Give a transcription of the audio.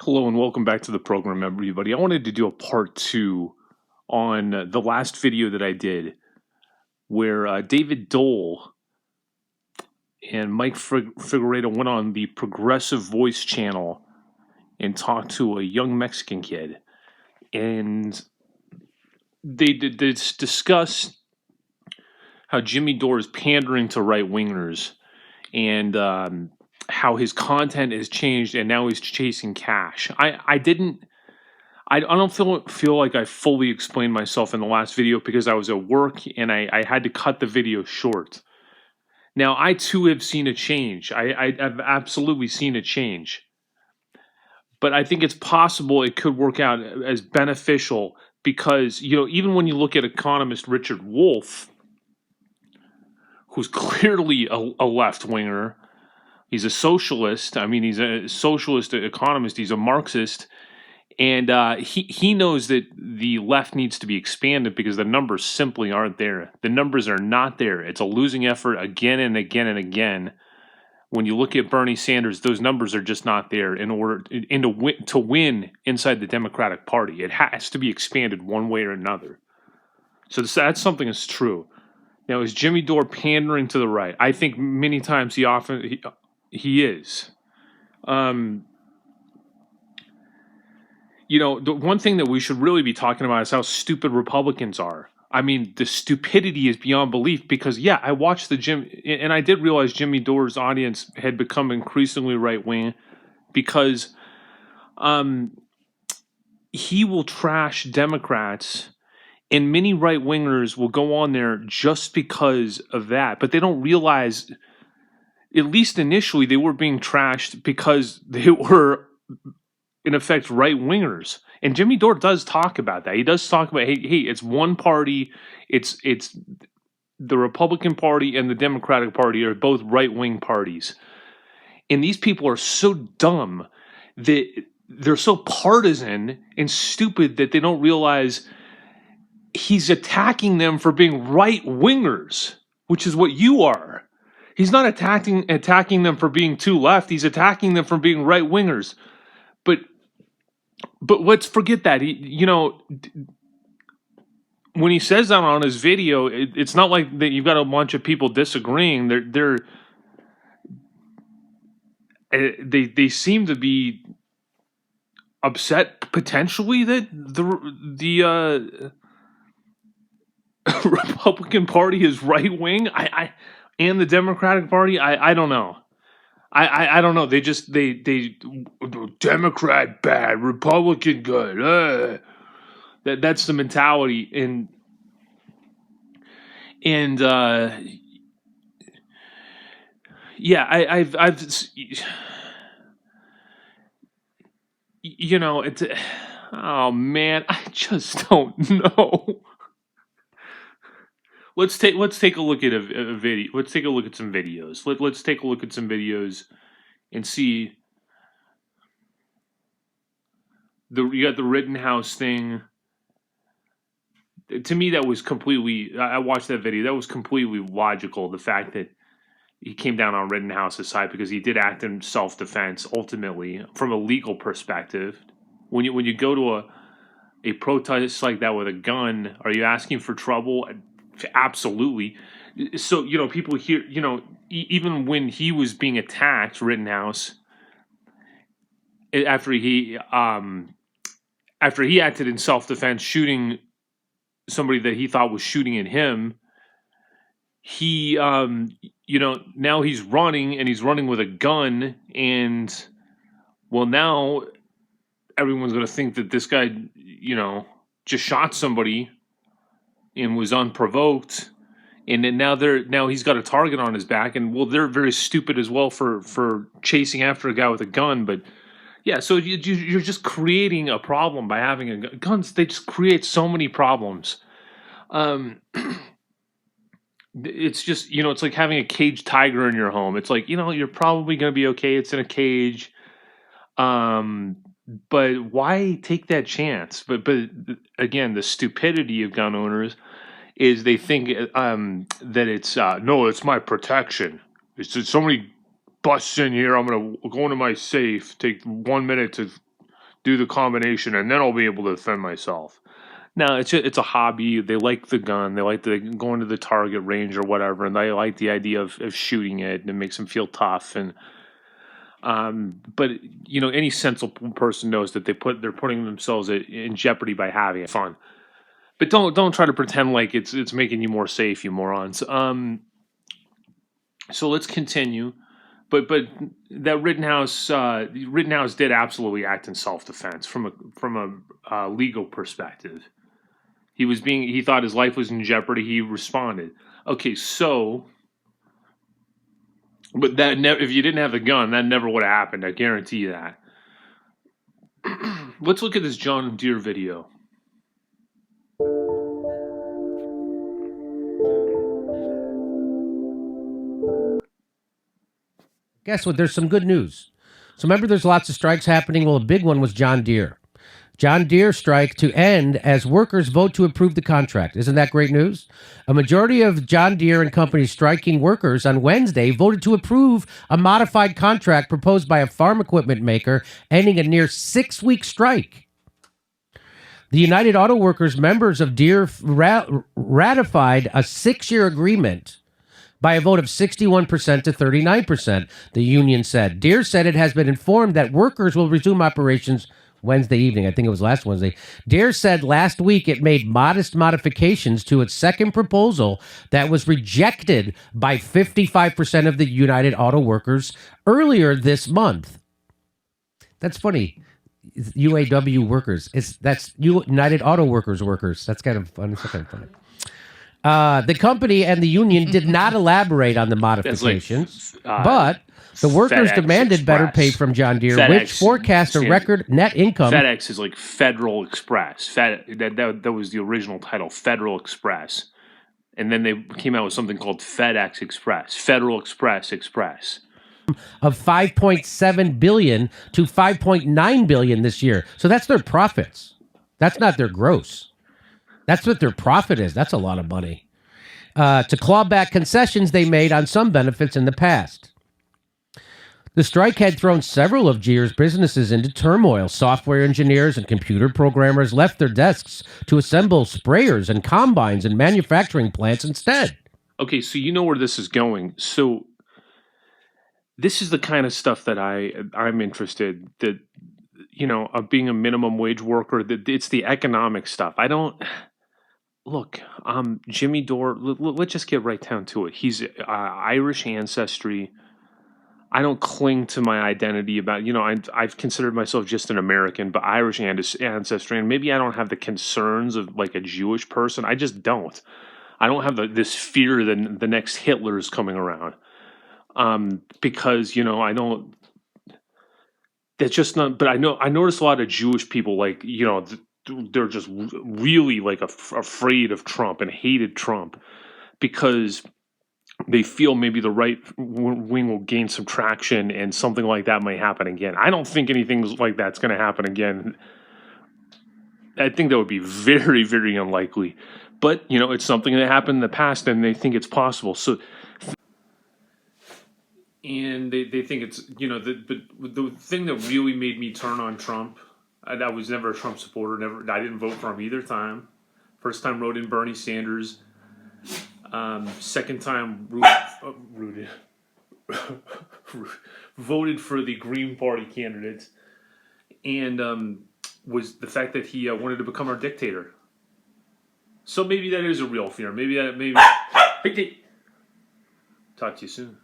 Hello and welcome back to the program, everybody. I wanted to do a part two on the last video that I did where David Dole and Mike Figueredo went on the Progressive Voice channel and talked to a young Mexican kid. And they discuss how Jimmy Dore is pandering to right-wingers and how his content has changed and now he's chasing cash. I don't feel like I fully explained myself in the last video because I was at work and I had to cut the video short. Now, I too have seen a change. I've absolutely seen a change. But I think it's possible it could work out as beneficial because, even when you look at economist Richard Wolff, who's clearly a left-winger, he's a socialist. I mean, he's a socialist economist. He's a Marxist. And he knows that the left needs to be expanded because the numbers simply aren't there. The numbers are not there. It's a losing effort again and again and again. When you look at Bernie Sanders, those numbers are just not there in order to win inside the Democratic Party. It has to be expanded one way or another. So that's something that's true. Now, is Jimmy Dore pandering to the right? I think many times he is. The one thing that we should really be talking about is how stupid Republicans are. I mean, the stupidity is beyond belief because, I watched and I did realize Jimmy Dore's audience had become increasingly right-wing because he will trash Democrats and many right-wingers will go on there just because of that. But they don't realize, at least initially, they were being trashed because they were, in effect, right-wingers. And Jimmy Dore does talk about that. He does talk about, hey, it's one party. It's the Republican Party and the Democratic Party are both right-wing parties. And these people are so dumb that they're so partisan and stupid that they don't realize he's attacking them for being right-wingers, which is what you are. He's not attacking them for being too left. He's attacking them for being right-wingers. But let's forget that. When he says that on his video, it's not like that you've got a bunch of people disagreeing. They seem to be upset potentially that the Republican Party is right wing. And the Democratic Party. I don't know. I don't know. They Democrat bad, Republican good. That's the mentality, and I've it's oh man, I just don't know. Let's take a look at a video. Let's take a look at some videos. Let's take a look at some videos and see. You got the Rittenhouse thing. To me, that was completely. I watched that video. That was completely logical. The fact that he came down on Rittenhouse's side because he did act in self-defense. Ultimately, from a legal perspective, when you go to a protest like that with a gun, are you asking for trouble? Absolutely. So, people here, even when he was being attacked, Rittenhouse, after he acted in self-defense, shooting somebody that he thought was shooting at him, he, now he's running and he's running with a gun. And, well, now everyone's going to think that this guy, just shot somebody and was unprovoked, and then now he's got a target on his back, and well, they're very stupid as well for chasing after a guy with a gun. But yeah, so you're just creating a problem by having a gun. Guns. They just create so many problems. It's just it's like having a caged tiger in your home. It's like you're probably going to be okay. It's in a cage. But why take that chance? But again, the stupidity of gun owners is they think that it's no, it's my protection. It's somebody busts in here, I'm gonna go into my safe, take 1 minute to do the combination, and then I'll be able to defend myself. No, it's a hobby. They like the gun. They like going to the target range or whatever, and they like the idea of shooting it, and it makes them feel tough. And but any sensible person knows that they're putting themselves in jeopardy by having it fun. But don't try to pretend like it's making you more safe, you morons. So let's continue. But that Rittenhouse did absolutely act in self-defense from a legal perspective. He thought his life was in jeopardy. He responded. Okay, so, but if you didn't have the gun, that never would have happened. I guarantee you that. Let's look at this John Deere video. Guess what? There's some good news. So remember, there's lots of strikes happening. Well, a big one was John Deere. John Deere strike to end as workers vote to approve the contract. Isn't that great news? A majority of John Deere and Company's striking workers on Wednesday voted to approve a modified contract proposed by a farm equipment maker, ending a near 6-week strike. The United Auto Workers members of Deere ratified a 6-year agreement by a vote of 61% to 39%, the union said. Deere said it has been informed that workers will resume operations Wednesday evening. I think it was last Wednesday. Deere said last week it made modest modifications to its second proposal that was rejected by 55% of the United Auto Workers earlier this month. That's funny. UAW workers. That's United Auto Workers. That's kind of funny. That's kind of funny. The company and the union did not elaborate on the modifications, but the workers FedEx demanded Express. better pay from John Deere, FedEx, which forecast a record net income. FedEx is like Federal Express. That was the original title, Federal Express. And then they came out with something called FedEx Express, Federal Express. Of $5.7 billion to $5.9 billion this year. So that's their profits. That's not their gross. That's what their profit is. That's a lot of money. To claw back concessions they made on some benefits in the past. The strike had thrown several of Deere's businesses into turmoil. Software engineers and computer programmers left their desks to assemble sprayers and combines in manufacturing plants instead. Okay, so you know where this is going. So this is the kind of stuff that I'm interested that, of being a minimum wage worker. That it's the economic stuff. I don't look. Jimmy Dore. Let's just get right down to it. He's Irish ancestry. I don't cling to my identity about, I've considered myself just an American, but Irish ancestry, and maybe I don't have the concerns of like a Jewish person. I just don't. I don't have this fear that the next Hitler is coming around. Because, I don't, that's just not, but I notice a lot of Jewish people, like, they're just really like afraid of Trump and hated Trump because they feel maybe the right wing will gain some traction and something like that might happen again. I don't think anything like that's going to happen again. I think that would be very, very unlikely. But, it's something that happened in the past and they think it's possible. So, and they think it's, but the thing that really made me turn on Trump, I was never a Trump supporter. I didn't vote for him either time. First time wrote in Bernie Sanders. Second time voted for the Green Party candidate, and was the fact that he wanted to become our dictator. So maybe that is a real fear. Maybe. Talk to you soon.